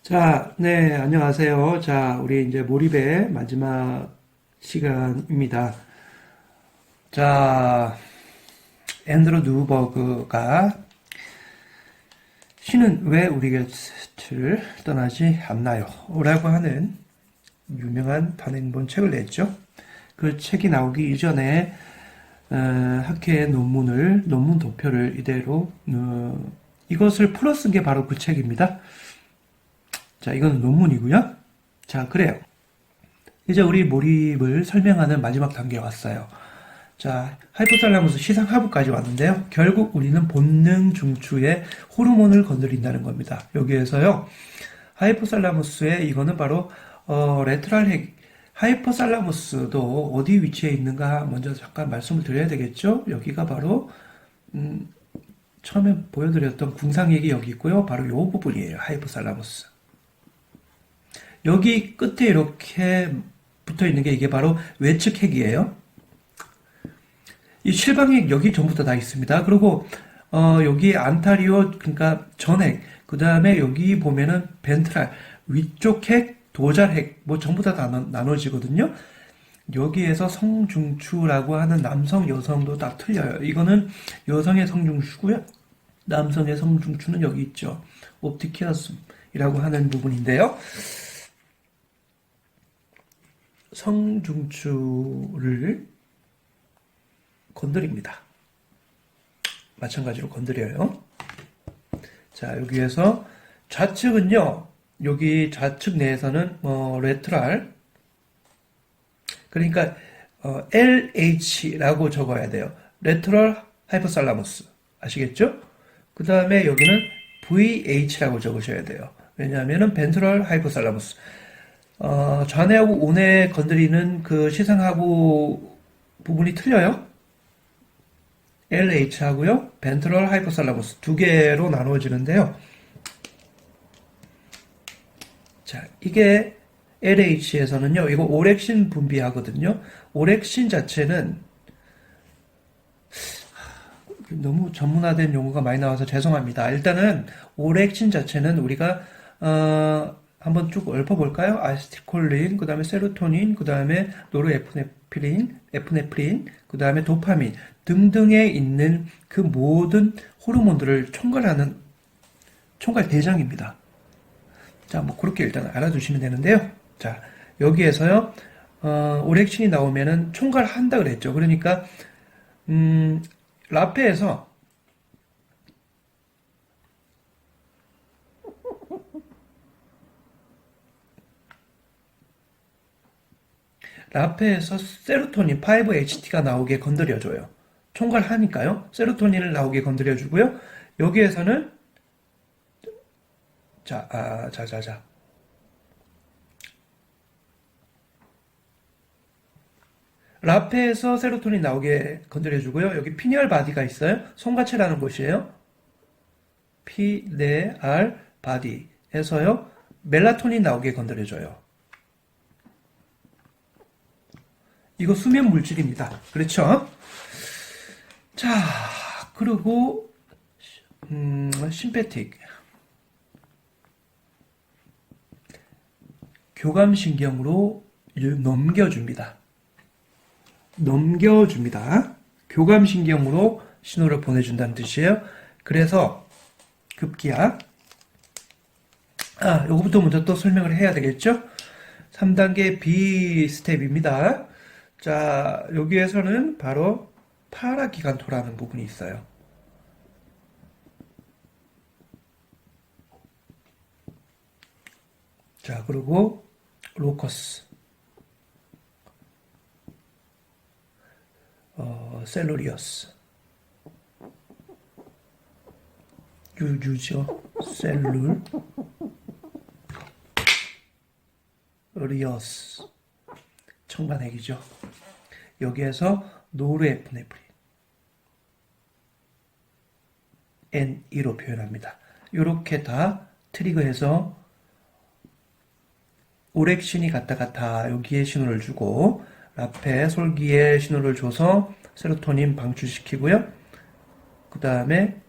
자, 네, 안녕하세요. 자, 우리 이제 몰입의 마지막 시간입니다. 자, 앤드루 누버그가 신은 왜 우리 곁을 떠나지 않나요? 라고 하는 유명한 단행본 책을 냈죠. 그 책이 나오기 이전에 학회의 논문 도표를 이대로 이것을 풀어 쓴 게 바로 그 책입니다. 자, 이거는 논문이고요. 자, 그래요. 이제 우리 몰입을 설명하는 마지막 단계에 왔어요. 자, 하이포살라무스 시상 하부까지 왔는데요. 결국 우리는 본능 중추의 호르몬을 건드린다는 겁니다. 여기에서요, 하이포살라무스의 이거는 바로 레트럴 핵, 하이포살라무스도 어디 위치해 있는가 먼저 잠깐 말씀을 드려야 되겠죠. 여기가 바로 처음에 보여드렸던 궁상액이 여기 있고요. 바로 이 부분이에요. 하이포살라무스. 여기 끝에 이렇게 붙어 있는 게 이게 바로 외측 핵이에요. 이 실방핵 여기 전부 다 있습니다. 그리고 여기 안타리오 그러니까 전핵, 그 다음에 여기 보면은 벤트랄 위쪽 핵, 도잘 핵 뭐 전부 다 나눠지거든요. 여기에서 성중추라고 하는 남성, 여성도 다 틀려요. 이거는 여성의 성중추고요. 남성의 성중추는 여기 있죠. 옵티키아숨이라고 하는 부분인데요. 성중추를 건드립니다. 마찬가지로 건드려요. 자, 여기에서 좌측은요, 여기 좌측 내에서는, 레트럴, 그러니까, LH라고 적어야 돼요. 레트럴 하이포살라무스. 아시겠죠? 그 다음에 여기는 VH라고 적으셔야 돼요. 왜냐하면은 벤트럴 하이포살라무스. 좌뇌하고 우뇌 건드리는 그 시상하부 부분이 틀려요. LH하고요, 벤트럴 하이포살라무스 두 개로 나누어지는데요. 자, 이게 LH에서는요, 이거 오렉신 분비하거든요. 오렉신 자체는 너무 전문화된 용어가 많이 나와서 죄송합니다. 일단은 오렉신 자체는 우리가 한번 쭉 읊어볼까요? 아세틸콜린, 그 다음에 세로토닌, 그 다음에 노르에프네프린, 에프네프린, 그 다음에 도파민 등등에 있는 그 모든 호르몬들을 총괄하는 총괄 대장입니다. 자, 뭐 그렇게 일단 알아두시면 되는데요. 자, 여기에서요, 오렉신이 나오면은 총괄한다 그랬죠. 그러니까 라페에서 세로토닌 5-HT가 나오게 건드려줘요. 총괄하니까요. 세로토닌을 나오게 건드려주고요. 여기에서는 자. 라페에서 세로토닌 나오게 건드려주고요. 여기 피니얼 바디가 있어요. 손가체라는 곳이에요. 피네알 바디에서요. 멜라토닌 나오게 건드려줘요. 이거 수면 물질입니다. 그렇죠? 자, 그리고 심패틱 교감신경으로 넘겨줍니다. 교감신경으로 신호를 보내준다는 뜻이에요. 그래서 급기야 요거부터 먼저 또 설명을 해야 되겠죠? 3단계 B 스텝입니다. 자, 여기에서는 바로 파라기간토라는 부분이 있어요. 자, 그리고 로커스, 셀루리어스, 유죠, 셀룰, 리어스, 청간핵이죠. 여기에서 노르에프네프린 N2로 표현합니다. 이렇게 다 트리거해서 오렉신이 갔다가 다 여기에 신호를 주고 라페 솔기에 신호를 줘서 세로토닌 방출시키고요. 그 다음에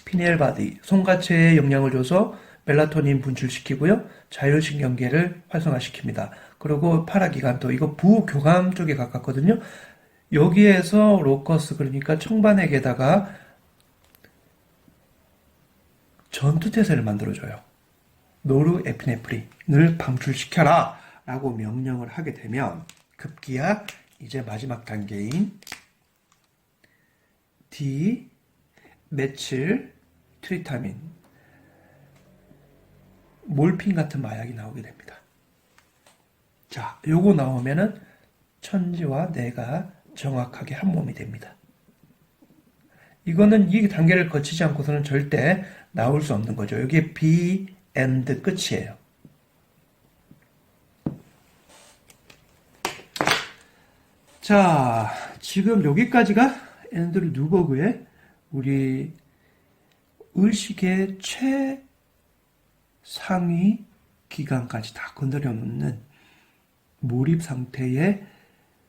피니엘 바디 손가체에 영향을 줘서 멜라토닌 분출시키고요. 자율신경계를 활성화시킵니다. 그리고 파라기간토, 이거 부교감 쪽에 가깝거든요. 여기에서 로커스, 그러니까 청반액에다가 전투태세를 만들어줘요. 노르에피네프린을 방출시켜라 라고 명령을 하게 되면 급기야 이제 마지막 단계인 D 메칠 트리타민, 몰핀 같은 마약이 나오게 됩니다. 자, 요거 나오면은 천지와 내가 정확하게 한 몸이 됩니다. 이거는 이 단계를 거치지 않고서는 절대 나올 수 없는 거죠. 여기에 B, end 끝이에요. 자, 지금 여기까지가 앤드류 뉴버그의 우리 의식의 최상위 기간까지 다 건드려 놓는 몰입 상태의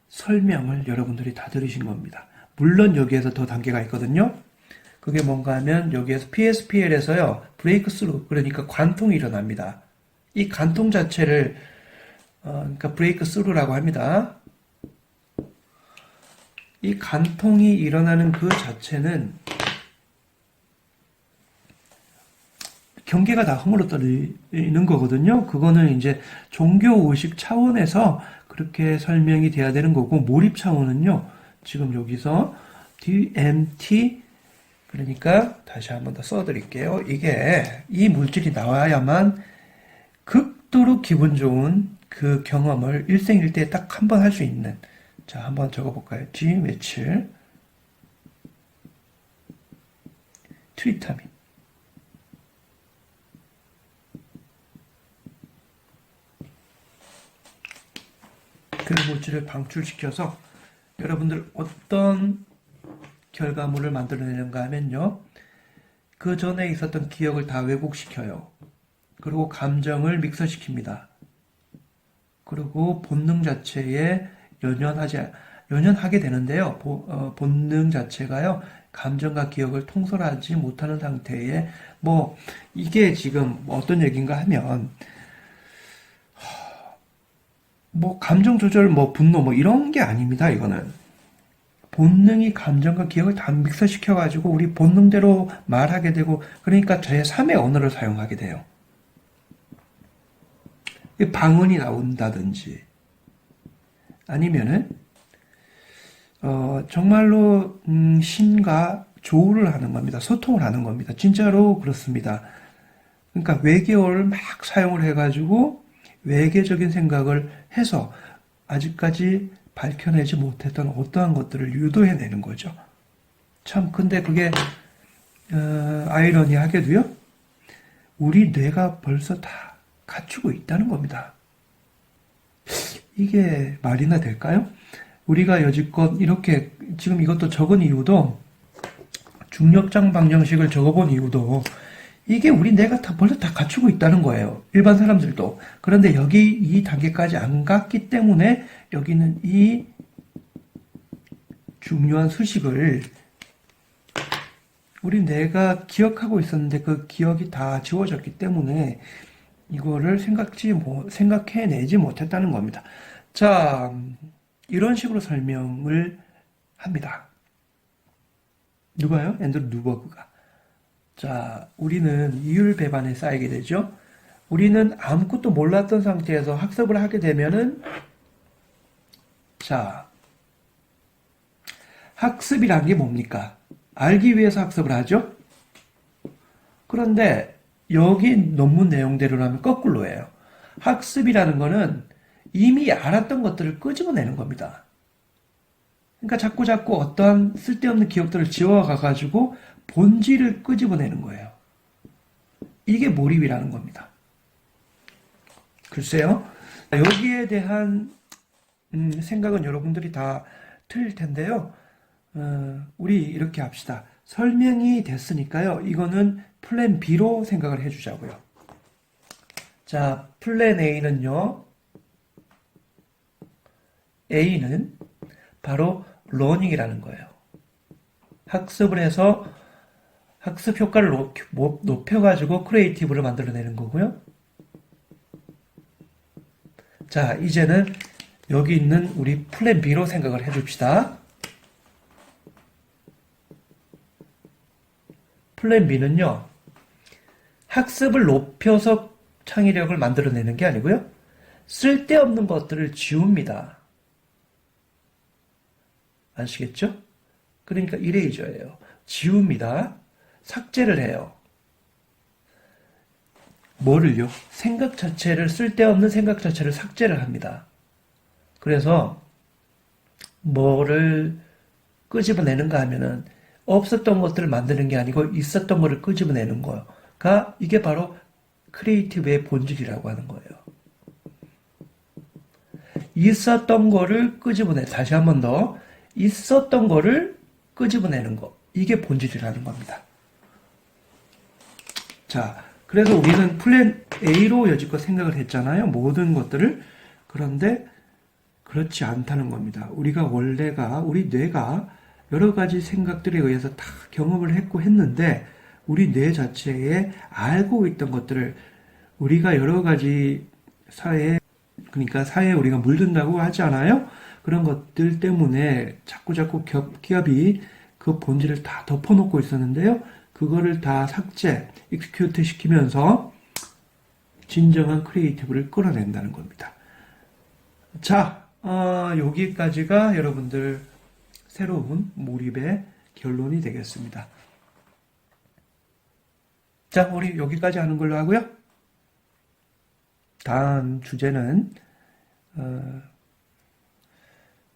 설명을 여러분들이 다 들으신 겁니다. 물론 여기에서 더 단계가 있거든요. 그게 뭔가 하면 여기에서 PSPL에서요, 브레이크 스루, 그러니까 관통이 일어납니다. 이 관통 자체를 그러니까 브레이크 스루라고 합니다. 이 관통이 일어나는 그 자체는 경계가 다 허물어뜨리는 거거든요. 그거는 이제 종교의식 차원에서 그렇게 설명이 돼야 되는 거고, 몰입 차원은요, 지금 여기서 DMT, 그러니까 다시 한번 더 써드릴게요. 이게 이 물질이 나와야만 극도로 기분 좋은 그 경험을 일생일대에 딱 한 번 할 수 있는. 자, 한번 적어볼까요? G 메칠 트리타민. 그 물질을 방출시켜서 여러분들 어떤 결과물을 만들어내는가 하면요, 그 전에 있었던 기억을 다 왜곡시켜요. 그리고 감정을 믹서시킵니다. 그리고 본능 자체에 연연하게 되는데요. 본능 자체가요, 감정과 기억을 통솔하지 못하는 상태에, 이게 지금 어떤 얘기인가 하면, 감정 조절, 분노, 이런 게 아닙니다, 이거는. 본능이 감정과 기억을 다 믹서시켜가지고 우리 본능대로 말하게 되고, 그러니까 제3의 언어를 사용하게 돼요. 방언이 나온다든지, 아니면은, 정말로, 신과 조우를 하는 겁니다. 소통을 하는 겁니다. 진짜로 그렇습니다. 그러니까 외계어를 막 사용을 해가지고, 외계적인 생각을 해서 아직까지 밝혀내지 못했던 어떠한 것들을 유도해내는 거죠. 참, 근데 그게, 아이러니하게도요, 우리 뇌가 벌써 다 갖추고 있다는 겁니다. 이게 말이나 될까요? 우리가 여지껏 이렇게, 지금 이것도 적은 이유도, 중력장 방정식을 적어본 이유도, 이게 우리 뇌가 벌써 다 갖추고 있다는 거예요. 일반 사람들도. 그런데 여기 이 단계까지 안 갔기 때문에 여기는 이 중요한 수식을 우리 뇌가 기억하고 있었는데 그 기억이 다 지워졌기 때문에 이거를 생각해내지 못했다는 겁니다. 자, 이런 식으로 설명을 합니다. 누가요? 앤드류 뉴버그가. 자, 우리는 이율배반에 쌓이게 되죠. 우리는 아무것도 몰랐던 상태에서 학습을 하게 되면은, 자, 학습이란 게 뭡니까? 알기 위해서 학습을 하죠? 그런데 여기 논문 내용대로라면 거꾸로예요. 학습이라는 거는 이미 알았던 것들을 끄집어내는 겁니다. 그러니까 자꾸 어떠한 쓸데없는 기억들을 지워가가지고 본질을 끄집어내는 거예요. 이게 몰입이라는 겁니다. 글쎄요. 여기에 대한 생각은 여러분들이 다 틀릴 텐데요. 우리 이렇게 합시다. 설명이 됐으니까요. 이거는 플랜 B로 생각을 해주자고요. 자, 플랜 A는요. A는 바로 러닝이라는 거예요. 학습 효과를 높여가지고 크리에이티브를 만들어내는 거고요. 자, 이제는 여기 있는 우리 플랜 B로 생각을 해줍시다. 플랜 B는요, 학습을 높여서 창의력을 만들어내는 게 아니고요, 쓸데없는 것들을 지웁니다. 아시겠죠? 그러니까 이레이저예요. 지웁니다. 삭제를 해요. 뭐를요? 생각 자체를, 쓸데없는 생각 자체를 삭제를 합니다. 그래서 뭐를 끄집어내는가 하면은 없었던 것들을 만드는 게 아니고 있었던 것을 끄집어내는 거가 이게 바로 크리에이티브의 본질이라고 하는 거예요. 있었던 거를 다시 한 번 더, 있었던 거를 끄집어내는 거. 이게 본질이라는 겁니다. 자, 그래서 우리는 플랜 A로 여지껏 생각을 했잖아요. 모든 것들을. 그런데 그렇지 않다는 겁니다. 우리 뇌가 여러 가지 생각들에 의해서 다 경험을 했고 했는데, 우리 뇌 자체에 알고 있던 것들을 우리가 여러 가지 그러니까 사회에 우리가 물든다고 하지 않아요? 그런 것들 때문에 자꾸 기업이 그 본질을 다 덮어놓고 있었는데요. 그거를 다 삭제, 익스큐트 시키면서 진정한 크리에이티브를 끌어낸다는 겁니다. 자, 여기까지가 여러분들 새로운 몰입의 결론이 되겠습니다. 자, 우리 여기까지 하는 걸로 하고요. 다음 주제는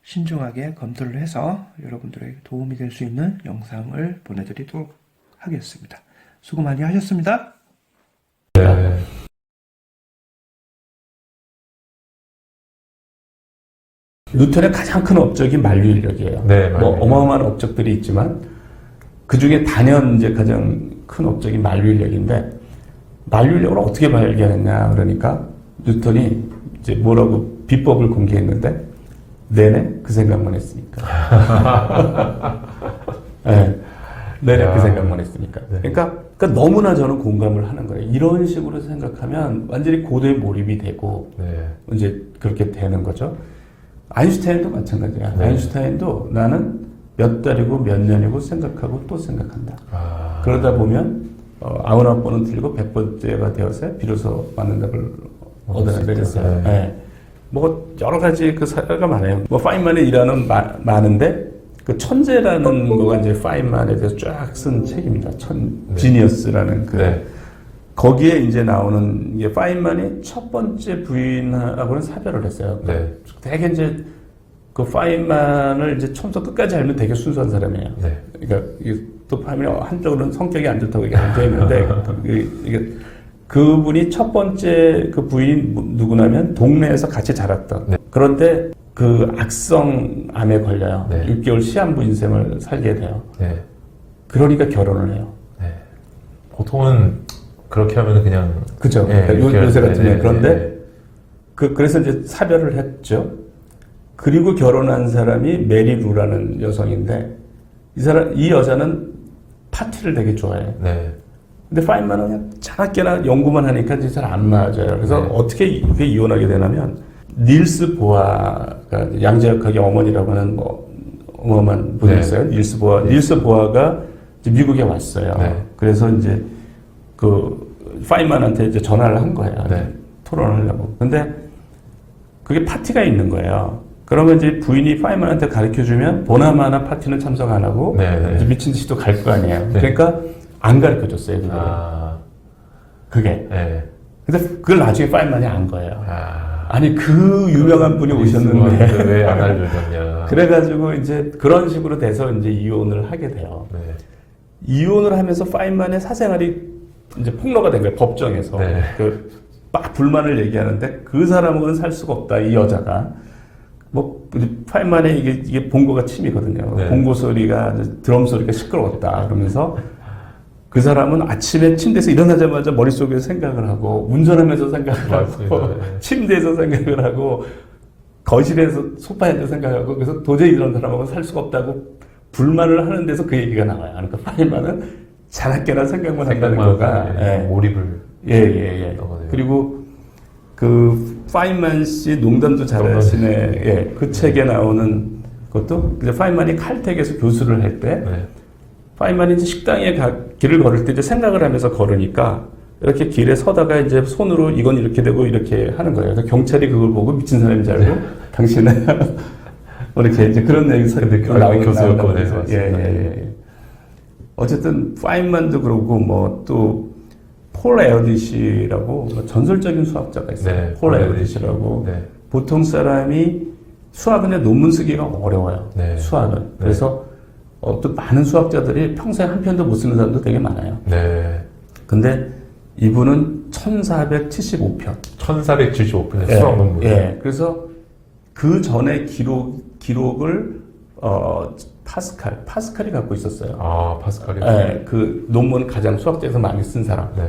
신중하게 검토를 해서 여러분들에게 도움이 될 수 있는 영상을 보내드리도록 하겠습니다. 수고 많이 하셨습니다. 네. 뉴턴의 가장 큰 업적이 만류인력이에요. 네, 뭐 어마어마한 업적들이 있지만 그 중에 단연 이제 가장 큰 업적이 만류인력인데, 만류인력을 어떻게 발견했냐 그러니까 뉴턴이 이제 뭐라고 비법을 공개했는데, 내내 그 생각만 했으니까. 네, 내내 그 생각만 했으니까. 네. 그러니까 너무나 저는 공감을 하는 거예요. 이런 식으로 생각하면 완전히 고도의 몰입이 되고 네. 이제 그렇게 되는 거죠. 아인슈타인도 마찬가지야. 네. 아인슈타인도 나는 몇 달이고 몇 년이고 생각하고 또 생각한다. 그러다 보면 99번은 틀리고 100번째가 되어서 비로소 맞는 답을 얻어낸다 그랬어요. 네. 네. 뭐 여러 가지 그 사례가 많아요. 뭐 파인만의 일화는 많은데, 그 천재라는 거가 이제 파인만에 대해서 쫙 쓴 책입니다. 네. 지니어스라는 네. 거기에 이제 나오는 게 파인만이 첫 번째 부인하고는 사별을 했어요. 네. 되게 이제 그 파인만을 이제 처음부터 끝까지 알면 되게 순수한 사람이에요. 네. 그러니까 또 파인만이 한쪽으로는 성격이 안 좋다고 이게 앉아 있는데 이게 그분이 첫 번째 그 부인이 누구냐면 동네에서 같이 자랐던. 네. 그런데 그 악성암에 걸려요. 네. 6개월 시한부 인생을 살게 돼요. 네. 그러니까 결혼을 해요. 네. 보통은 그렇게 하면 그냥. 그죠. 네, 그러니까 요새 같은 경우. 네, 그런데 네. 그래서 이제 사별을 했죠. 그리고 결혼한 사람이 메리 루라는 여성인데, 이 여자는 파티를 되게 좋아해요. 네. 근데 파인만은 그냥 자나깨나 연구만 하니까 이제 잘 안 맞아요. 그래서 네. 어떻게 이혼하게 되냐면, 닐스 보아가 양자역학의 어머니라고 하는 뭐 어마어마한 분이 네. 있어요. 닐스 보아. 네. 닐스 보아가 이제 미국에 왔어요. 네. 그래서 이제 그 파인만한테 이제 전화를 한 거예요. 네. 토론을 하려고. 근데 그게 파티가 있는 거예요. 그러면 이제 부인이 파인만한테 가르쳐주면 보나마나 파티는 참석 안 하고 네, 네. 이제 미친 듯이 또 갈 거 아니에요. 네. 그러니까 안 가르쳐줬어요. 그게. 네. 근데 그걸 나중에 파인만이 안 거예요. 아. 아니 그 유명한 분이 오셨는데 왜 안 알려줬냐. 그래가지고 이제 그런 식으로 돼서 이제 이혼을 하게 돼요. 네. 이혼을 하면서 파인만의 사생활이 이제 폭로가 된 거예요. 법정에서. 네. 막 불만을 얘기하는데 그 사람은 살 수가 없다. 이 여자가. 뭐 파인만의 이게 본고가 침이거든요. 네. 본고 소리가 드럼 소리가 시끄러웠다. 그러면서 그 사람은 아침에 침대에서 일어나자마자 머릿속에서 생각을 하고 운전하면서 생각을 하고 네. 침대에서 생각을 하고 거실에서 소파에 앉아 생각하고, 그래서 도저히 이런 사람하고 살 수가 없다고 불만을 하는 데서 그 얘기가 나와요. 그러니까 파인만은 자나깨나 생각만 한다는 거가 몰입을 거네요. 그리고 그 파인만 씨 농담도 잘하시네. 예, 그 책에 나오는 것도 이제 파인만이 칼텍에서 교수를 할 때 파인만이 이제 식당에 길을 걸을 때 이제 생각을 하면서 걸으니까 이렇게 길에 서다가 이제 손으로 이건 이렇게 되고 이렇게 하는 거예요. 그래서 경찰이 그걸 보고 미친 사람인 줄 알고 당신은 이렇게 이제 그런 내용이 나오는 교수였거든요. 예. 어쨌든 파인만도 그러고 뭐 또 폴 에어디시라고 전설적인 수학자가 있어요. 네, 폴 에어디시라고. 네. 보통 사람이 수학은 논문 쓰기가 어려워요. 네. 수학은. 네. 그래서 또 많은 수학자들이 평생 한 편도 못 쓰는 사람도 되게 많아요. 네. 근데 이분은 1475편. 1475편의 예, 수학 논문. 예. 그래서 그 전에 기록을 파스칼이 갖고 있었어요. 아, 파스칼이. 예, 그 논문 가장 수학자에서 많이 쓴 사람. 네.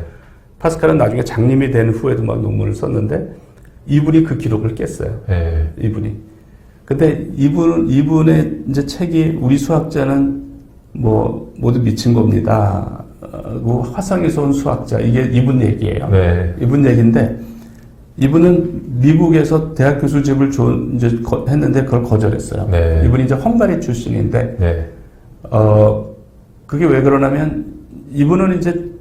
파스칼은 나중에 장님이 된 후에도 막 논문을 썼는데 이분이 그 기록을 깼어요. 네. 이분이. 근데 이분의 이제 책이 우리 수학자는 뭐 모두 미친 겁니다. 화성에서 온 수학자. 이게 이분 얘기예요. 네. 이분 얘기인데 이분은 미국에서 대학 교수직을 이제 했는데 그걸 거절했어요. 네. 이분이 이제 헝가리 출신인데 네. 그게 왜 그러냐면 이분은 이제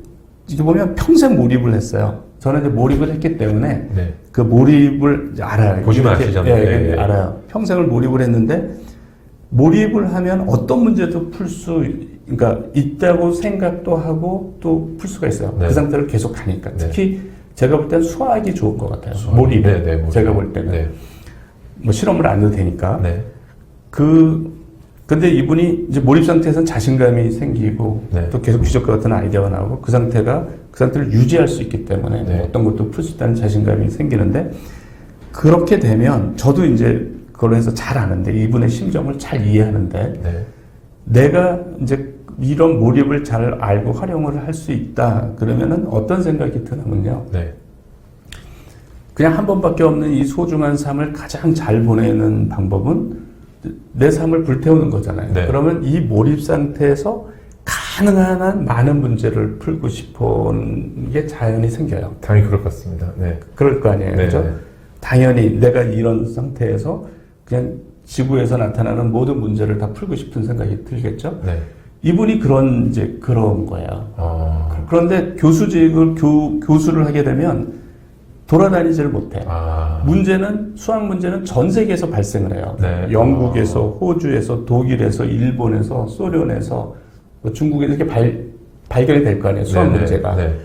보면 평생 몰입을 했어요. 저는 이제 몰입을 했기 때문에 네. 그 몰입을 알아요. 보시면 아시잖아요. 예, 알아요. 평생을 몰입을 했는데 몰입을 하면 어떤 문제도 그러니까 있다고 생각도 하고 또 풀 수가 있어요. 네. 그 상태를 계속 가니까. 네. 특히 제가 볼 때는 수학이 좋은 것 같아요. 수학. 몰입. 네, 몰입. 제가 볼 때는. 네. 뭐 실험을 안 해도 되니까. 네. 근데 이분이 이제 몰입 상태에서는 자신감이 생기고 네. 또 계속 귀족과 같은 아이디어가 나오고 그 상태를 유지할 수 있기 때문에 네. 어떤 것도 풀 수 있다는 자신감이 생기는데 그렇게 되면 저도 이제 그걸 해서 잘 아는데 이분의 심정을 잘 이해하는데 네. 내가 이제 이런 몰입을 잘 알고 활용을 할 수 있다 그러면은 어떤 생각이 드냐면요. 네. 그냥 한 번밖에 없는 이 소중한 삶을 가장 잘 보내는 방법은 내 삶을 불태우는 거잖아요. 네. 그러면 이 몰입 상태에서 가능한 한 많은 문제를 풀고 싶은 게 자연히 생겨요. 당연히 그럴 것 같습니다. 네. 그럴 거 아니에요. 네. 그죠? 당연히 내가 이런 상태에서 그냥 지구에서 나타나는 모든 문제를 다 풀고 싶은 생각이 들겠죠? 네. 이분이 그런 거예요. 아. 그런데 교수를 하게 되면 돌아다니지를 못해요. 아. 수학 문제는 전 세계에서 발생을 해요. 네. 영국에서, 호주에서, 독일에서, 일본에서, 소련에서, 뭐 중국에서 이렇게 발견이 될 거 아니에요. 수학 네, 문제가. 네.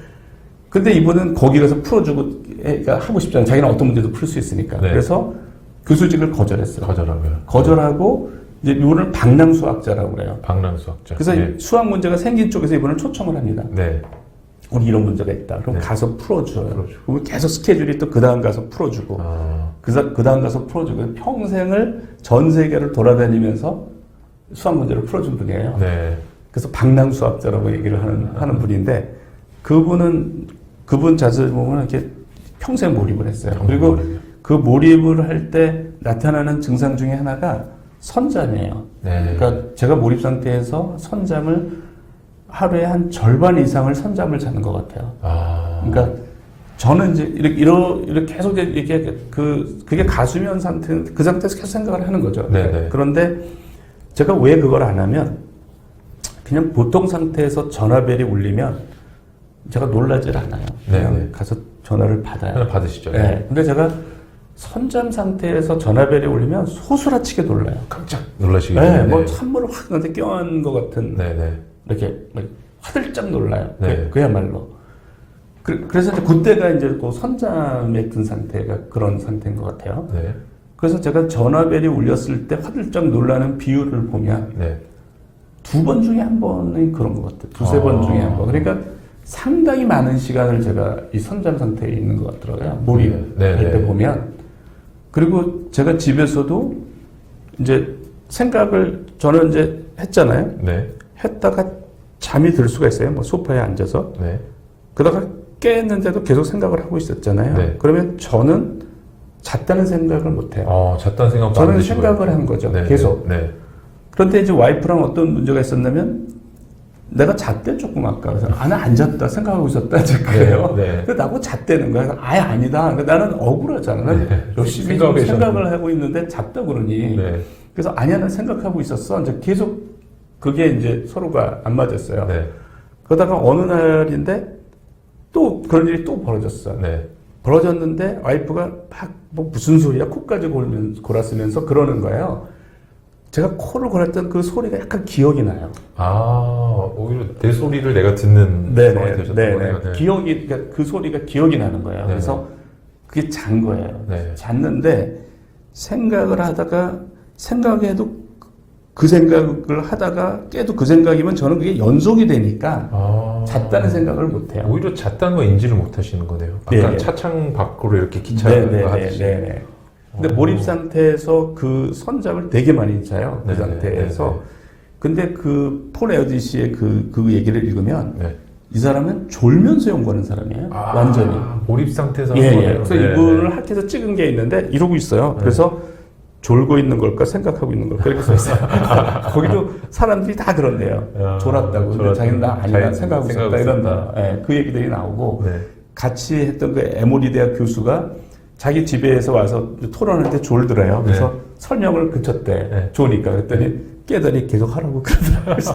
근데 이분은 거기 가서 풀어주고, 하고 싶잖아요. 자기는 어떤 문제도 풀 수 있으니까. 네. 그래서 교수직을 거절했어요. 거절하고요. 이제 이분을 방랑수학자라고 그래요. 방랑수학자. 그래서 네. 수학 문제가 생긴 쪽에서 이분을 초청을 합니다. 네. 우리 이런 문제가 있다. 그럼 네. 가서 풀어줘요. 그리고 계속 스케줄이 또 그 다음 가서 풀어주고. 아. 그 다음 가서 풀어주고. 평생을 전 세계를 돌아다니면서 수학 문제를 풀어준 분이에요. 네. 그래서 방랑수학자라고 얘기를 하는 분인데, 그분 자세히 보면 이렇게 평생 몰입을 했어요. 그리고 그 몰입을 할 때 나타나는 증상 중에 하나가 선잠이에요. 네. 그러니까 제가 몰입 상태에서 선잠을 하루에 한 절반 이상을 선잠을 자는 것 같아요. 아. 그러니까 저는 이제 이렇게 계속 이게 그게 가수면 상태, 그 상태에서 계속 생각을 하는 거죠. 네네. 그런데 제가 왜 그걸 안 하면 그냥 보통 상태에서 전화벨이 울리면 제가 놀라질 않아요. 그냥 네네. 가서 전화를 받아요. 하나 받으시죠. 네. 근데 제가 선잠 상태에서 전화벨이 울리면 소스라치게 놀라요. 깜짝 놀라시겠죠. 네, 뭐 찬물을 확 나한테 껴안은 것 같은 네네. 이렇게 화들짝 놀라요. 네. 그야말로. 그래서 이제 그때가 이제 그 선잠에 든 상태가 그런 상태인 것 같아요. 네. 그래서 제가 전화벨이 울렸을 때 화들짝 놀라는 비율을 보면 네. 2번 중에 한 번은 그런 것 같아요. 두세 번 중에 한 번. 그러니까 상당히 많은 시간을 제가 이 선잠 상태에 있는 것 같더라고요. 몰입할 네. 때 보면. 그리고 제가 집에서도 이제 생각을 저는 이제 했잖아요. 네. 했다가 잠이 들 수가 있어요. 뭐 소파에 앉아서. 네. 그러다가 깼는데도 계속 생각을 하고 있었잖아요. 네. 그러면 저는 잤다는 생각을 못 해요. 잤다는 생각 저는 생각을 한 거죠. 네. 계속. 네. 그런데 이제 와이프랑 어떤 문제가 있었냐면 내가 잤대 조금 아까. 그래서 나 안 잤다 생각하고 있었다 이제 그래요. 네. 근데 나보고 잤대는 거야. 그래서 아예 아니다. 그러니까 나는 억울하잖아. 나는 네. 열심히 생각하고 좀 생각을 계셨는데. 하고 있는데 잤다 그러니. 네. 그래서 아니야 난 생각하고 있었어. 이제 계속 그게 이제 서로가 안 맞았어요. 네. 그러다가 어느 날인데 또 그런 일이 또 벌어졌어. 네. 벌어졌는데 와이프가 막 뭐 무슨 소리야 코까지 골았으면서 그러는 거예요. 제가 코를 골았던 그 소리가 약간 기억이 나요. 아, 오히려 내 소리를 내가 듣는 상황이 되셨던 거네요. 네. 기억이 그러니까 그 소리가 기억이 나는 거예요. 네네. 그래서 그게 잔 거예요. 네. 잤는데 생각을 하다가 생각해도 그 생각을 하다가 깨도 그 생각이면 저는 그게 연속이 되니까 아. 잤다는 생각을 못 해요. 오히려 잤다는 거 인지를 못 하시는 거네요. 아까 네. 차창 밖으로 이렇게 기차를 하듯이. 근데 몰입 상태에서 그 선잠을 되게 많이 자요. 그 네네. 상태에서. 네네. 근데 그 폴 에어디시의 그 얘기를 읽으면 네. 이 사람은 졸면서 연구하는 사람이에요. 완전히. 몰입 상태에서 예, 한 예. 거네요. 그래서 네, 이분을 네. 학회에서 찍은 게 있는데 이러고 있어요. 네. 그래서 졸고 있는 걸까 생각하고 있는 걸까 이렇게 써 있어요. 거기도 사람들이 다 그런데요. 아, 졸았다고. 근데 졸았다고. 자기는 나 아니다 자기는 생각하고 있었다 생각하고 이런다. 예, 그 얘기들이 나오고 네. 같이 했던 그 에모리 대학 교수가 자기 집에서 와서 토론할 때 졸더래요. 그래서 설명을 그쳤대. 네. 좋으니까. 그랬더니 깨더니 계속 하라고 그러더라고요. 그래서